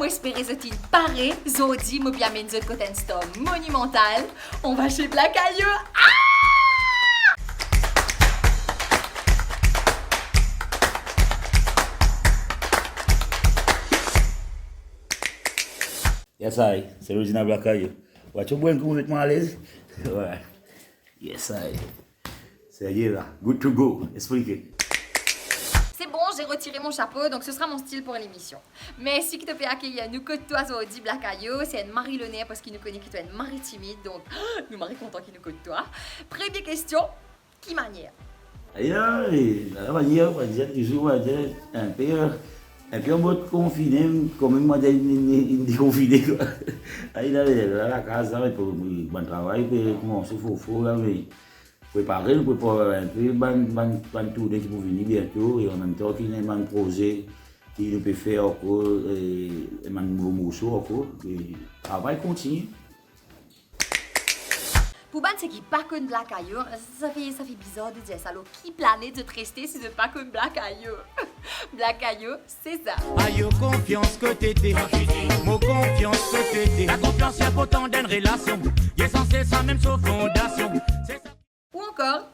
espérer ce qu'il paraît, Zodi, moi bien mes côté un storm monumental. On va chez Black Ayo. Yes, I. C'est l'original Black Ayo. Ouais, tu vois que vous êtes à l'aise? Ouais. Yes, I. C'est là. Good to go. Expliquez. C'est bon, j'ai retiré mon chapeau, donc ce sera mon style pour l'émission. Mais si tu peux accueillir nous que toi, Zodi Black Ayo, c'est une Marie Lenaire parce qu'il nous connaît qui toi une Marie timide, donc nous Marie content qu'il nous connaît toi. Première question, qui manière? Ailleurs, la manière, on va dire toujours, un peu en mode confiné, comme même moi, déconfiné. Il a la case, pour le travail, pour commencer, il faut préparer, un peu, tourner qui pour venir bientôt, et en même temps, qu'il y a un projet qui peut faire encore, un nouveau morceau encore, et le travail continue. Pour ban c'est qui pas comme Black Ayo, ça fait bizarre de dire ça. Alors, qui planète de te rester si c'est pas comme Black Ayo? Black Ayo, c'est ça. Ayo confiance que t'étais, mon confiance que t'étais. La confiance c'est important d'une relation, il est censé ça même sans fondation. Ou encore,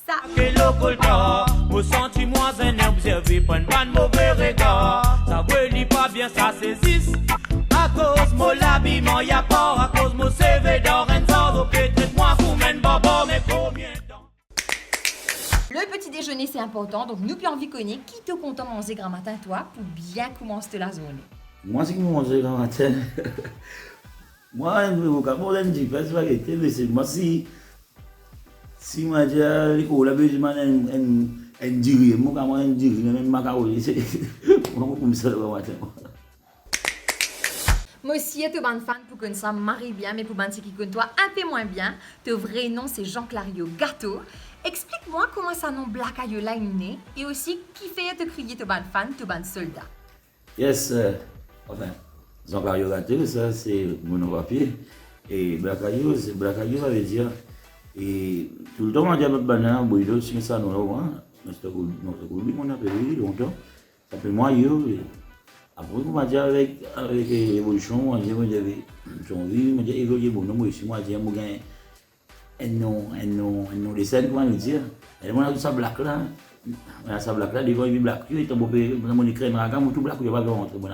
ça. Que l'occulta, me senti moins un observé, pas une bonne mauvais regard. Ça veut pas bien, ça saisisse. À cause mon l'habillement, y'a pas à cause mon CV d'or, un sort, peut-être moi, pour m'en baba, mais combien de temps? Le petit déjeuner c'est important, donc nous puis envie connaître qui te content manger grand matin toi pour bien commencer la journée. Moi, c'est que moi, je grand matin. Moi, je ne dis pas spaghetti, mais c'est moi, si moi, j'ai l'école, là, je m'en dirai, moi, quand moi, je dirai, même macaroni, c'est comme ça, le matin. Moi aussi, tu es fan pour que ça marie bien, mais pour ban c'est qui connaît toi un peu moins bien. Ton vrai nom c'est Jean Clario Gâteau. Explique-moi comment ça nom Black Ayo là né et aussi qui fait te crier ton ban fan, ton ban soldat. Yes, enfin, Jean Clario Gâteau, ça c'est mon nom papier. Et Black Ayo, ça veut dire, et tout le temps, on dit à notre banane, bon, c'est ça, non, notre coulbi, on appelle longtemps, ça s'appelle moi, yo. Après, on m'a dit avec l'évolution, on m'a dit, j'ai envie, on m'a dit, évoluer, bon, non, moi aussi, moi, j'ai un nom de scène, comment nous dire. Et moi, on a tout ça black là. On a ça black là, des fois, il y a black, il y a mon écran, on tout black, il y a pas grand-chose. On a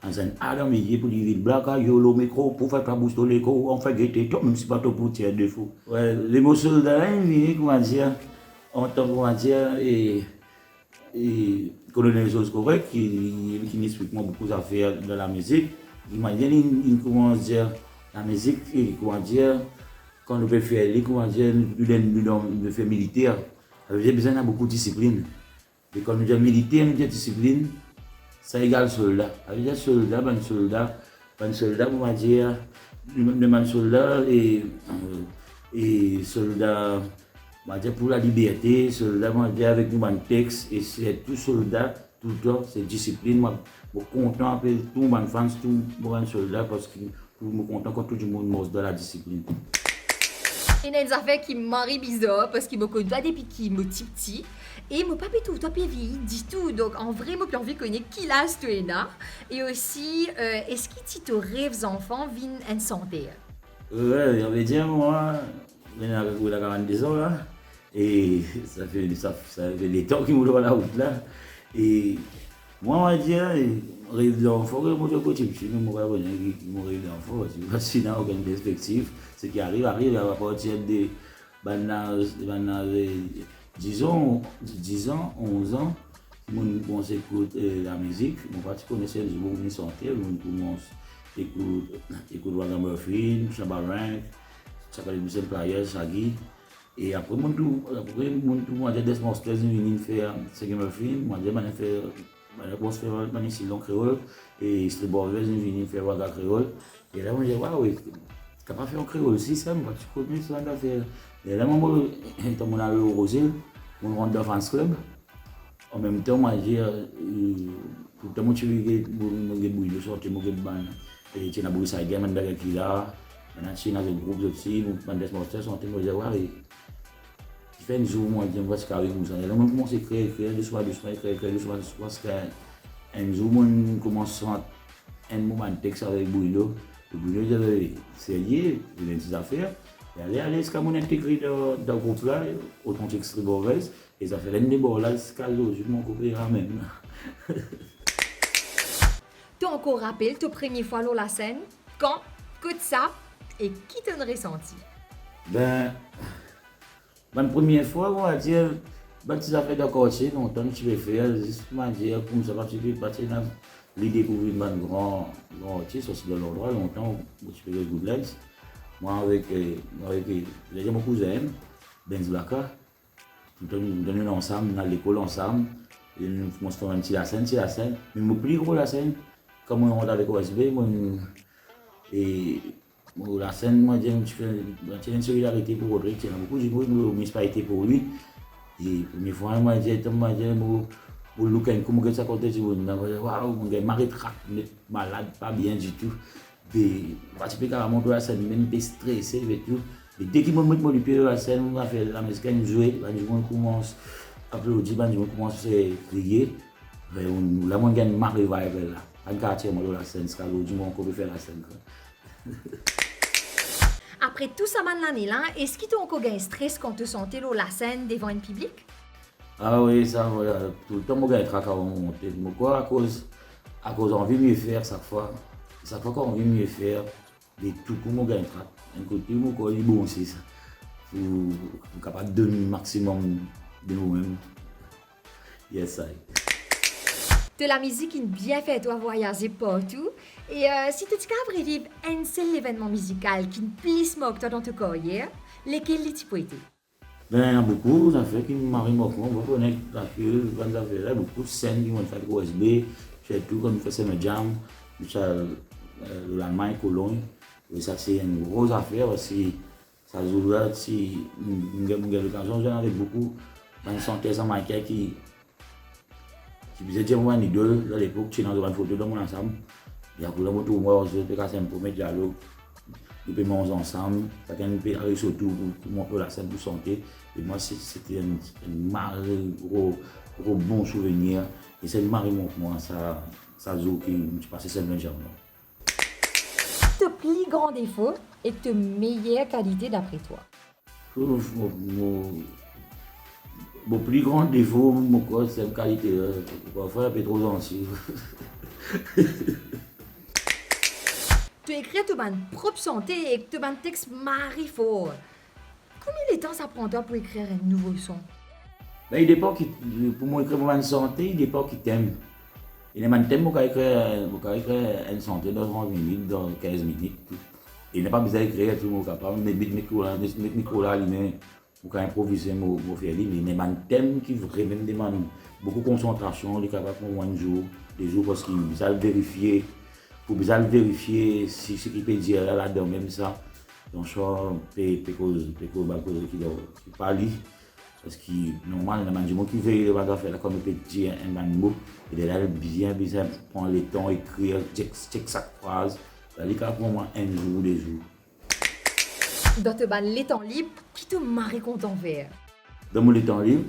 un Adam, il y a pour dire, black, il y a le micro, pour faire ta bouche de l'écho, on fait guetter, même si pas tout pour tirer de fou. Ouais, les mots soldats, comment dire, en tant que, comment dire, et colonel des choses correctes qui m'explique beaucoup d'affaires de la musique. Il m'a dit, comment dire, la musique, comment dire, quand on peut faire, comment dire, de faire militaire, ça veut dire besoin de beaucoup de discipline. Et quand on dit militaire, on dit discipline, ça égale soldat. Ça veut dire soldat, comment dire, le soldat et soldat. Pour la liberté, soldat avec nous, texte, et c'est tout soldat, tout le temps, c'est discipline. Moi, je suis content avec tout mon fans, tout mon soldat, parce que je suis content quand tout le monde mange dans la discipline. Il y a des affaires qui m'arrivent bizarre parce qu'il me connaît depuis qu'il me petit et mon papa tout toi vieilli dit tout donc en vrai moi j'ai envie de connaître qui l'a là et aussi est-ce qu'il dit tes rêves enfants viennent en santé? Ouais, on veut dire moi, j'ai 42 ans là. Et ça fait des temps qui me dans la route là. Et moi, on va dire, rêve d'enfant, moi je continue. Je mon rêve d'enfant, parce qu'il n'y a aucune perspective. Ce qui arrive à partir de disons 10 ans, 11 ans. On s'écoute la musique, on va connaître les mots de santé, on commence à écouter Wagner Murphy, Chabarank, Chakali Boussel Player, Shaggy. Et après, moi, j'ai des monstres qui viennent faire ce que je fais. Moi, j'ai fait un silon créole et c'est bon, je viens faire Waga créole. Et là, moi, j'ai dit, waouh, tu n'as pas fait un créole aussi, ça, moi, tu connais ça, tu as fait. Et là, moi, quand on a au Rosé, on rentre dans France Club. En même temps, moi, j'ai tout le temps, je suis bouillé de sortie, je suis ban. Et tu as bouillé ça, il y a un gars qui est là. Maintenant, tu as un groupe aussi, nous, des monstres, on te dit, waouh. Fait un jour, moi, je me dis, carré comme ça. Et là, on commence à écrire doucement, parce qu'un jour, on commence un moment de texte avec Bruno. Le Bruno, il avait sérieux, il a des affaires. Et allez, jusqu'à mon intégré dans le groupe là, authentique très mauvaise. Et ça fait l'un des bords là, jusqu'à l'aujourd'hui, mon copain ramène. Tu as encore rappelé ta première fois sur la scène? Quand? Que ça? Et qui t'en ressenti? Ben, la première fois, on va dire, tu as fait d'accord, longtemps que tu veux faire, juste pour dire, comme ça, tu peux partir dans l'idée pour une grand artiste, aussi dans l'endroit, longtemps, tu peux faire Good Legs. Moi, avec mon cousin, Benz Blaka, nous sommes ensemble, dans l'école ensemble, et nous faisons un petit la scène, mais mon plus gros la scène, comme on est avec OSB, et la scène, moi, je fais une solidarité pour Rodrigue, il y a beaucoup de gens qui n'ont pas été pour lui. Et la première fois, moi, j'ai dit, pour le look, comment ça compte, je me dis, waouh, mon gars, m'arrête, malade, pas bien du tout. Et participer carrément à la scène, même stressé et tout. Et dès qu'il me met mon pied dans la scène, on a fait la musique, on joue, on commence à applaudir, on commence à crier. Là, on gagne ma revival là. Un quartier, moi, dans la scène, c'est l'aujourd'hui, on peut faire la scène. Après tout ça, l'année-là, est-ce qu'il t'a encore gagné stress quand tu sentais la scène devant un public? Ah oui, ça, voilà. Tout le temps, je gagne trac avant de monter. Pourquoi? À cause d'envie de mieux faire chaque fois. Chaque fois qu'on veut mieux faire, de tout pour moi gagne trac. Un côté, mon corps est bon aussi. Pour être capable de donner le maximum de nous-mêmes. Yes, I. De la musique qui bien fait toi voyager partout. Et si tu es capable de revivre un seul événement musical qui ne plisse moque toi dans ta carrière, lesquels tu peux être? Ben, il y a beaucoup d'affaires qui m'arrivent beaucoup. On va connaître l'affaire, beaucoup de scènes qui vont faire avec OSB. Surtout quand on fait le jam, l'Allemagne, Cologne. Et ça, c'est une grosse affaire parce que ça joue là, si on a l'occasion, j'en avais beaucoup. Dans une synthèse américaine qui faisait dire moi une idole à l'époque, tu as une photo de mon ensemble. Il y a beaucoup de tout, moi, je peux casser un premier dialogue. Nous pouvons manger ensemble, chacun peut aller sur tout pour montrer la scène pour santé. Et moi, c'était un gros bon souvenir. Et c'est le mari montre moi, ça joue qui je passais seulement le jour. Ton plus grand défaut et ta meilleure qualité d'après toi? Mon plus grand défaut, c'est la qualité. Parfois, un peu trop gentil. Tu écris ta propre santé et que ta texte marie fort. Combien de temps ça prend toi pour écrire un nouveau son? Ben, il dépend pour moi écrire mon santé, il dépend qui t'aime. Il y a un thème pour écrire une santé dans 30 minutes, dans 15 minutes. Il n'est pas besoin d'écrire tout le monde capable, mais mettre micro là, pour improviser, pour faire libre. Il y a un thème qui vraiment demande beaucoup de concentration, il est capable pour un jour, des jours parce qu'il faut vérifier. Pour bien vérifier si ce qu'il peut dire là-dedans, même ça, donc je peux cause qui parle. Parce que normalement, il y a des gens qui veulent faire comme il peut dire un mot, et là, bien prendre le temps, écrire, check chaque phrase. Il y a pour moi un jour, des jours. Dans les temps libres, qui te marie content faire? Dans mon temps libre,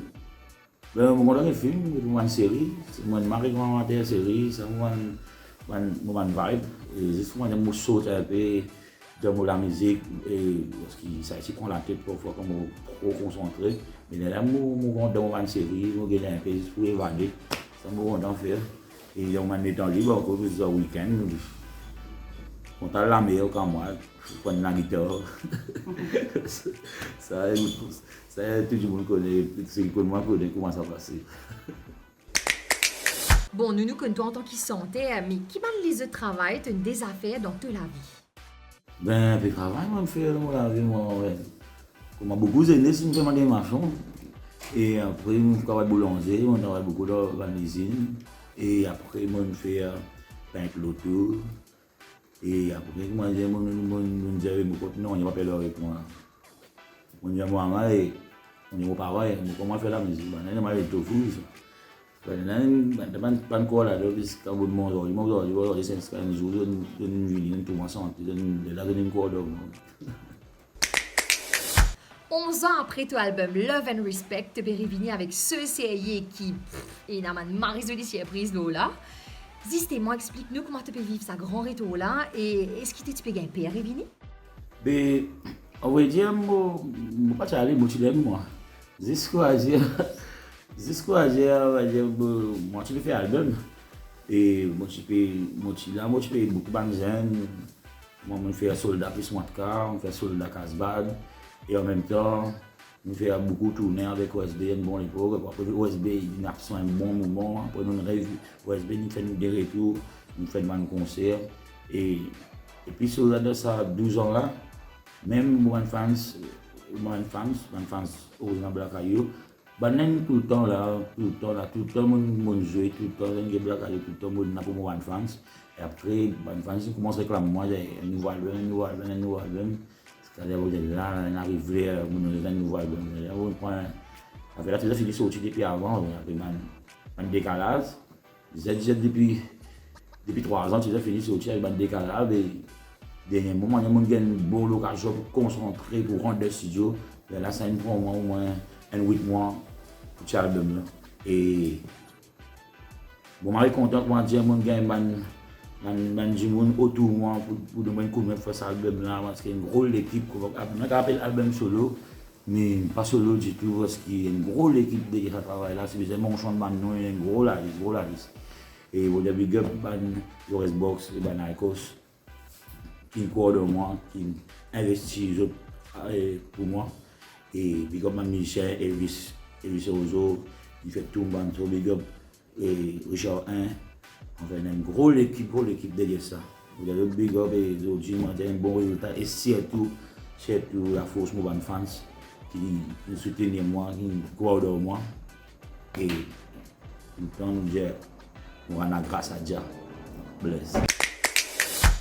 je regarde un film, une série, je marie content faire une série, mon vibe, et juste moi j'aime sauter un peu dans la musique, et parce que ça prend la tête parfois comme trop concentré, mais là moi dans une série, je regarde un peu juste pour évader, ça me rend en faire, et dans mon temps libre, encore plus le week-end, quand on la meilleure comme moi, je prends la guitare, ça tout le monde connaît, ceux qui connaissent moi connaissent comment ça passe. Bon, nous connaissons en tant qu'il sentait, mais qui mal les autres travaillent des affaires dans toute la vie? Ben, le travail, moi, je fais dans la vie, moi, comme beaucoup d'aînés, si je me fais des marchands. Et après, je travaille boulanger, on travaille beaucoup dans la cuisine. Et après, moi, je fais peindre l'auto. Et après, moi, je dis, non, il n'y a pas peur avec moi. On dit, moi, on dit, mon papa, comment faire la musique? Je suis tofu. Pas encore là, puisqu'à bout de mon aujourd'hui, c'est un jour, je donne une vie, tout moi santé, je donne une corde. 11 ans après ton album Love and Respect, tu es revenu avec ce série qui est une marie de surprise là. Justement, explique-nous comment tu peux vivre sa grand retour là et est-ce que tu peux gagner père et vini? Mais, on va dire, moi, pas aller, moi, tu l'aimes, moi. Jusqu'à dire, on va dire, moi, tu le fais album. Et moi, tu peux beaucoup de jeunes. Moi, je fais soldat plus moins de cas, on fait soldat Casbad. Et en même temps, on fait beaucoup de tournées avec OSB, une bonne époque. Après, OSB, il a un bon moment. Après, nous rêve, OSB, nous fait des retours, nous fait des concerts. Et puis, sur là, ça, 12 ans là, même moi, fans, aux Black Ayou, tout le temps là, tout le temps, mon jouer, tout le temps, les Black Ayou, tout le temps, mon pour moi, fans. Et après, fans, ils commencent à réclamer moi, un nouveau album. C'est-à-dire, là, on arrive à un nouveau album. On prend, après, là, tu as fini sortir depuis avant, après, un décalage. Depuis 3 ans, tu as fini sortir avec un décalage. Et dernier moment, il y a une bonne occasion pour concentrer, pour rendre le studio. Et là, ça me prend au moins 8 mois pour cet album. Et bon, je suis content pour dire que je suis autour de moi pour donner un coup de main pour cet album là parce qu'il y a une grosse équipe. Je appelle album solo, mais pas solo du tout parce qu'il y a une grosse équipe qui travaille là. C'est mon changement de nom, il y a une grosse liste. Et vous avez big up Yoris Box et Icos qui croient de moi, qui investissent pour moi. Et big up Michel, Elvis Ozo, il fait tout le monde, big up et Richard 1. Enfin, il y a une grosse équipe derrière ça. Vous avez big up et aujourd'hui, il y a un bon résultat. Et surtout la force Mobile Fans qui soutiennent moi, qui croient dans moi. Et tout le temps, on a grâce à Dieu. Bless.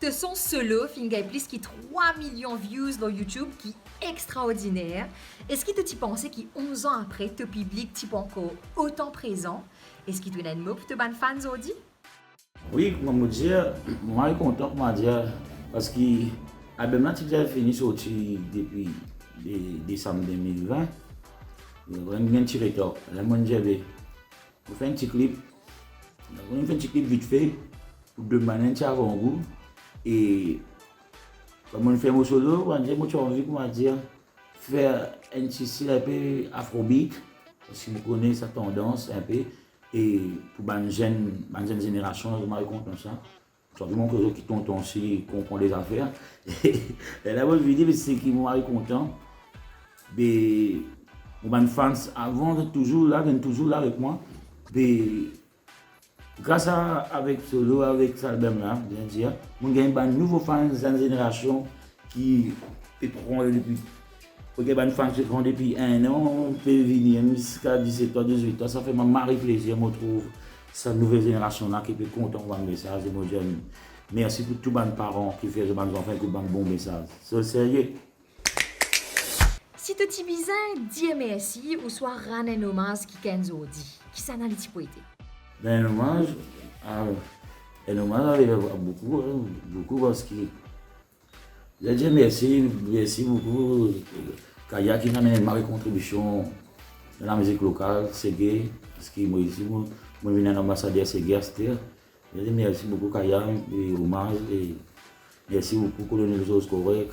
Ce son solo fait plus que 3 millions de views dans YouTube, qui est extraordinaire. Est-ce que tu pensais que 11 ans après, ton public est encore autant présent? Est-ce que tu as une mot pour tes fans aujourd'hui? Oui, comme je dis, je suis content pour dire parce que l'album a déjà fini sorti depuis décembre 2020. Il y a un petit retard. Là, on fait un petit clip. On fait un petit clip vite fait pour demander un avant-goût. Et comme on fait mon solo, on j'ai envie de faire un petit style un peu afrobeat, parce que je connais sa tendance un peu. Et pour une jeune génération, je me content ça. Tu as vu mon cousin qui tonton aussi, comprend les affaires. Et la bonne vidéo, c'est qui m'a content. Mais mon fans avant de toujours là avec moi. Mais grâce à avec solo, avec cet album là, bien dire, on gagne de nouveaux fans de cette génération qui prend depuis. Des fans qui prend depuis 1 an, on peut venir jusqu'à 17 ans, 18 ans. Ça fait marrer plaisir, je trouve, cette nouvelle génération là qui est content de le message. Et moi, merci pour tous les parents qui font des enfants qui ont un bon message. C'est sérieux. Si tu as besoin de dire merci ou soit rendre un hommage qui Kenzo dit, qui ça n'a pas été? Un hommage avec beaucoup parce que je dis merci beaucoup. Kaya qui m'a ma contribution dans la musique locale, c'est gay, parce que moi ici, je suis un ambassadeur, c'est gay. Je dis merci beaucoup Kaya et hommage et merci beaucoup Colonel Jos Correct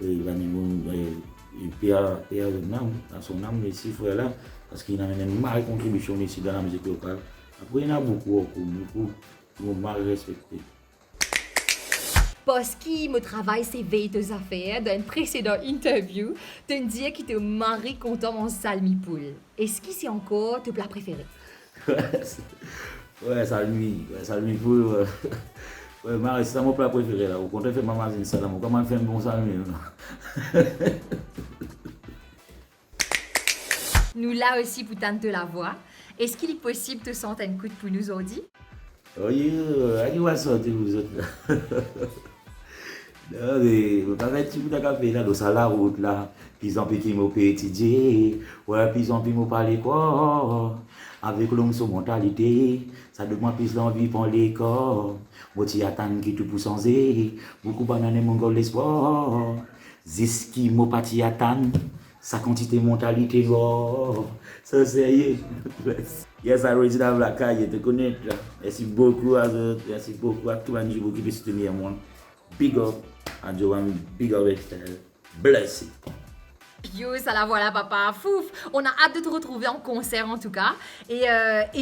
et Pierre dans son âme ici, frère là, parce qu'il a ma contribution ici dans la musique locale. Après, il y en a beaucoup qui m'ont mal respecté. Parce qu'il me travaille ses veilles de affaires, dans une précédente interview, tu me disais que tu es marré content en salmi-poule. Est-ce que c'est encore ton plat préféré? Ouais, salmi-poule. Ouais, c'est mon plat préféré. Là. Au contraire, je fais maman une salade. Comment faire un bon salmi? Nous là aussi pour tenter la voix. Est-ce qu'il est possible de sentir un coup de pouce nous aujourd'hui? Oui, allez voir ça, vous autres. Non, mais vous avez un petit bout de café là, dans la route là. Puis en plus qui m'a étudier, ouais, puis en plus m'a parlé quoi. Avec l'homme sur mentalité, ça demande plus l'envie pour l'école. Moi, tu attends qui tout pour changer. Beaucoup de bananes, mon gars, l'espoir. Ziski, m'a pas t'y attendre. sa quantité de mentalité, oh, ça c'est yes, I original Black Eye, te connaître. Merci beaucoup à eux, merci beaucoup à tout le monde qui peut soutenir moi. Big up, à Joanne, big up, bless it. Yo, ça la voilà, papa. Fouf! On a hâte de te retrouver en concert, en tout cas. Et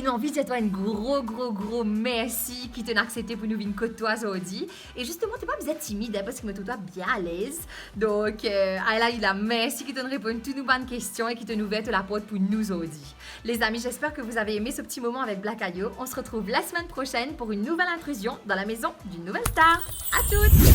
nous envie de dire toi un gros merci qui t'a accepté pour nous venir côté toi aujourd'hui. Et justement, t'es pas besoin timide, hein, parce que me toi bien à l'aise. Donc, là, il a merci qui t'a répondu toutes nos bonnes questions et qui t'a ouvert la porte pour nous aujourd'hui. Les amis, j'espère que vous avez aimé ce petit moment avec Black Ayo. On se retrouve la semaine prochaine pour une nouvelle intrusion dans la maison d'une nouvelle star. À toutes!